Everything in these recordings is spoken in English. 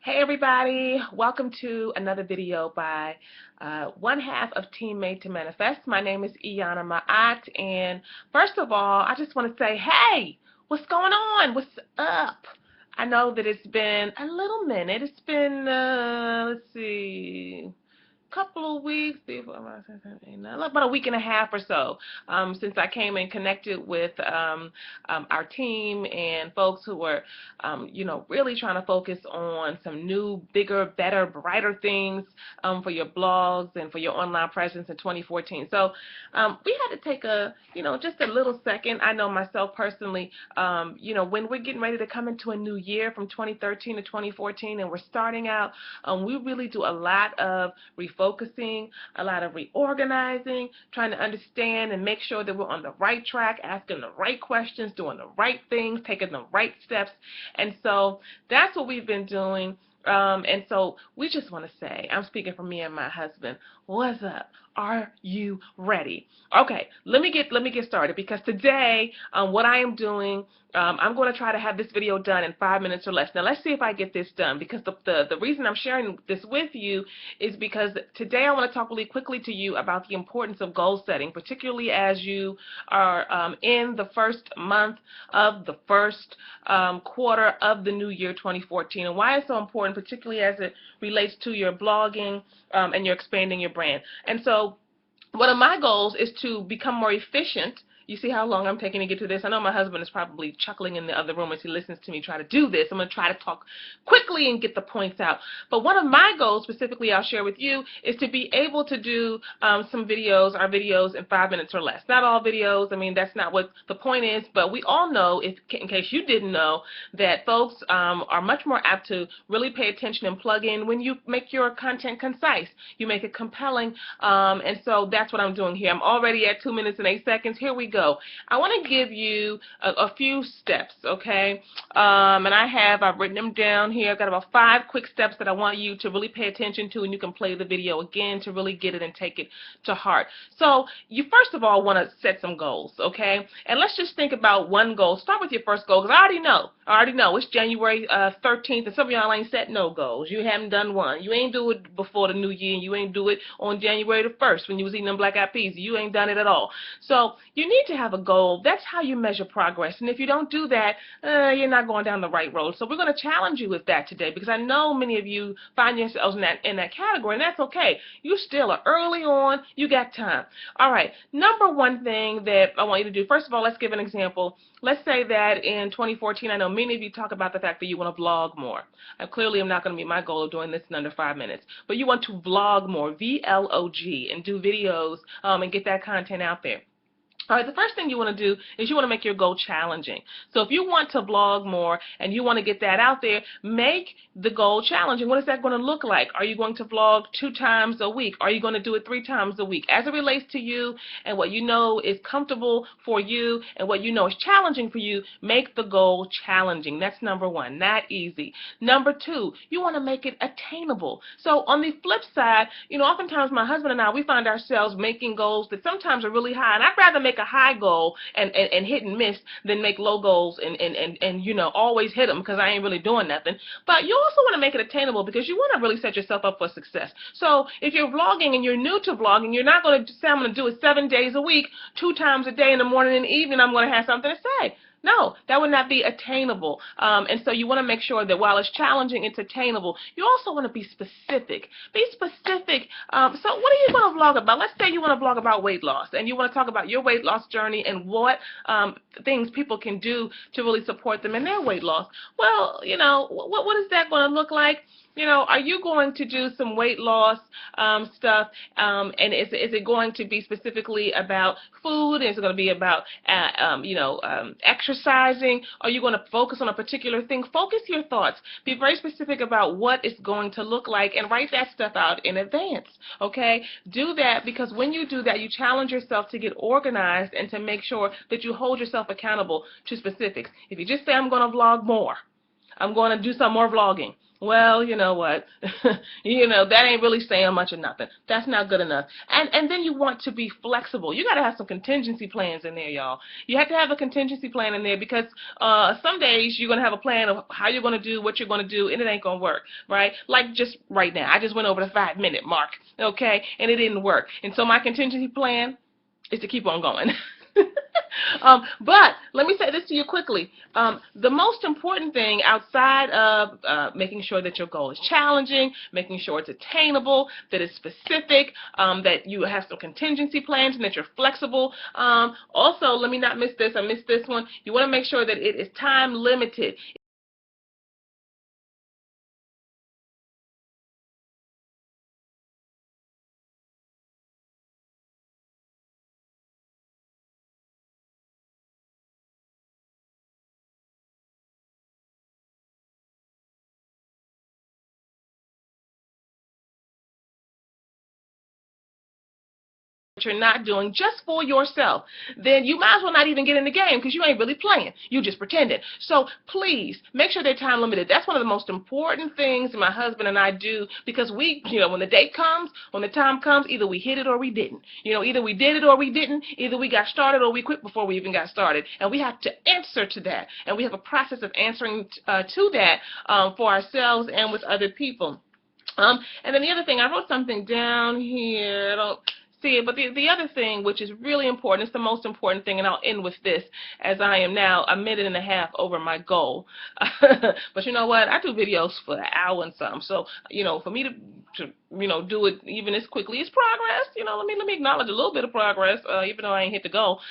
Hey everybody, welcome to another video by one half of Team Made to Manifest. My name is Aiyana, my aunt, and first of all, I just want to say, hey, what's going on? What's up? I know that it's been a little minute. It's been, let's see, couple of weeks, about a week and a half or so, since I came and connected with our team and folks who were, really trying to focus on some new, bigger, better, brighter things for your blogs and for your online presence in 2014. So we had to take just a little second. I know myself personally, when we're getting ready to come into a new year from 2013 to 2014 and we're starting out, we really do a lot of refocusing, a lot of reorganizing, trying to understand and make sure that we're on the right track, asking the right questions, doing the right things, taking the right steps. And so that's what we've been doing. And so we just want to say, I'm speaking for me and my husband, what's up? Are you ready? Okay, let me get started, because today what I am doing, I'm going to try to have this video done in 5 minutes or less. Now let's see if I get this done, because the reason I'm sharing this with you is because today I want to talk really quickly to you about the importance of goal setting, particularly as you are in the first month of the first quarter of the new year 2014, and why it's so important, particularly as it relates to your blogging and you're expanding your brand. And so one of my goals is to become more efficient. You see how long I'm taking to get to this? I know my husband is probably chuckling in the other room as he listens to me try to do this. I'm going to try to talk quickly and get the points out. But one of my goals specifically I'll share with you is to be able to do our videos in 5 minutes or less. Not all videos. I mean, that's not what the point is. But we all know, in case you didn't know, that folks are much more apt to really pay attention and plug in when you make your content concise. You make it compelling. And so that's what I'm doing here. I'm already at 2 minutes and 8 seconds. Here we go. I want to give you a few steps, okay? And I've written them down here. I've got about 5 quick steps that I want you to really pay attention to, and you can play the video again to really get it and take it to heart. So you first of all want to set some goals, okay? And let's just think about one goal. Start with your first goal, because I already know it's January 13th, and some of y'all ain't set no goals. You haven't done one. You ain't do it before the new year, and you ain't do it on January the 1st when you was eating them black eyed peas. You ain't done it at all. So you need to have a goal. That's how you measure progress. And if you don't do that, you're not going down the right road. So we're going to challenge you with that today, because I know many of you find yourselves in that category, and that's okay. You still are early on. You got time. All right. Number one thing that I want you to do, first of all, let's give an example. Let's say that in 2014, I know many of you talk about the fact that you want to vlog more. Clearly, I'm not going to meet my goal of doing this in under 5 minutes, but you want to vlog more, V-L-O-G, and do videos and get that content out there. All right, the first thing you want to do is you want to make your goal challenging. So if you want to vlog more and you want to get that out there, make the goal challenging. What is that going to look like? Are you going to vlog 2 times a week? Are you going to do it 3 times a week? As it relates to you and what you know is comfortable for you and what you know is challenging for you, make the goal challenging. That's number 1, not easy. Number 2, you want to make it attainable. So on the flip side, oftentimes my husband and I, we find ourselves making goals that sometimes are really high, and I'd rather make a high goal and hit and miss than make low goals and always hit them, because I ain't really doing nothing. But you also want to make it attainable, because you want to really set yourself up for success. So if you're vlogging and you're new to vlogging, you're not going to say, I'm going to do it 7 days a week, 2 times a day, in the morning and evening I'm going to have something to say. No, that would not be attainable. And so you want to make sure that while it's challenging, it's attainable. You also want to be specific. Be specific. So what are you going to vlog about? Let's say you want to vlog about weight loss, and you want to talk about your weight loss journey and what things people can do to really support them in their weight loss. Well, what is that going to look like? Are you going to do some weight loss stuff, and is it going to be specifically about food? Is it going to be about, exercising? Are you going to focus on a particular thing? Focus your thoughts. Be very specific about what it's going to look like, and write that stuff out in advance, okay? Do that, because when you do that, you challenge yourself to get organized and to make sure that you hold yourself accountable to specifics. If you just say, I'm going to vlog more, I'm going to do some more vlogging, well, you know what? That ain't really saying much or nothing. That's not good enough. And then you want to be flexible. You got to have some contingency plans in there, y'all. You have to have a contingency plan in there because some days you're going to have a plan of how you're going to do what you're going to do, and it ain't going to work, right? Like just right now. I just went over the 5-minute mark, okay, and it didn't work. And so my contingency plan is to keep on going. But let me say this to you quickly. The most important thing outside of making sure that your goal is challenging, making sure it's attainable, that it's specific, that you have some contingency plans and that you're flexible. Also, let me not miss this. I missed this one. You want to make sure that it is time limited. You're not doing just for yourself, then you might as well not even get in the game because you ain't really playing. You just pretending. So please make sure they're time limited. That's one of the most important things my husband and I do because when the date comes, when the time comes, either we hit it or we didn't. Either we did it or we didn't. Either we got started or we quit before we even got started. And we have to answer to that. And we have a process of answering to that for ourselves and with other people. And then the other thing, I wrote something down here. I don't see it, but the other thing, which is really important, it's the most important thing, and I'll end with this, as I am now 1.5 minutes over my goal. But you know what? I do videos for an hour and something, so for me to do it even as quickly as progress. Let me acknowledge a little bit of progress, even though I ain't hit the goal.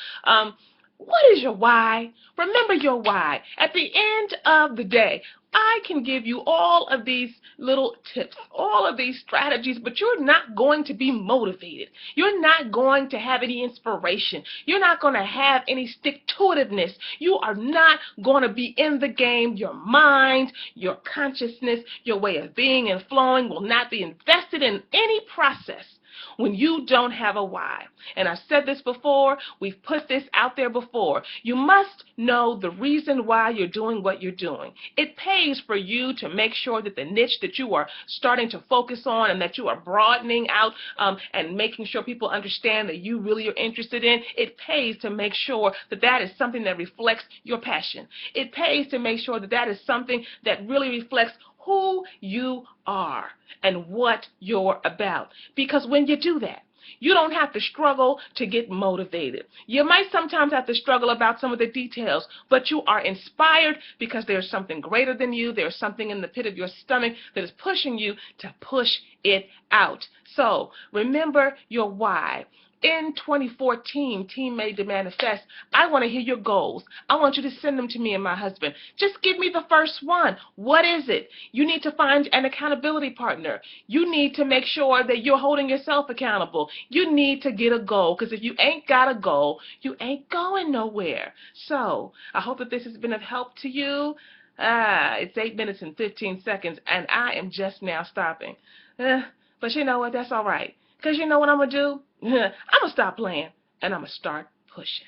What is your why? Remember your why. At the end of the day, I can give you all of these little tips, all of these strategies, but you're not going to be motivated. You're not going to have any inspiration. You're not going to have any stick-to-itiveness. You are not going to be in the game. Your mind, your consciousness, your way of being and flowing will not be invested in any process when you don't have a why. And I've said this before, we've put this out there before. You must know the reason why you're doing what you're doing. It pays for you to make sure that the niche that you are starting to focus on and that you are broadening out and making sure people understand that you really are interested in, it pays to make sure that that is something that reflects your passion. It pays to make sure that that is something that really reflects who you are and what you're about. Because when you do that, you don't have to struggle to get motivated. You might sometimes have to struggle about some of the details, but you are inspired because there's something greater than you. There's something in the pit of your stomach that is pushing you to push it out. So remember your why. In 2014, Team Made to Manifest, I want to hear your goals. I want you to send them to me and my husband. Just give me the first one. What is it? You need to find an accountability partner. You need to make sure that you're holding yourself accountable. You need to get a goal, because if you ain't got a goal, you ain't going nowhere. So I hope that this has been of help to you. It's 8 minutes and 15 seconds, and I am just now stopping. But you know what? That's all right. Because you know what I'm going to do? I'm going to stop playing, and I'm going to start pushing.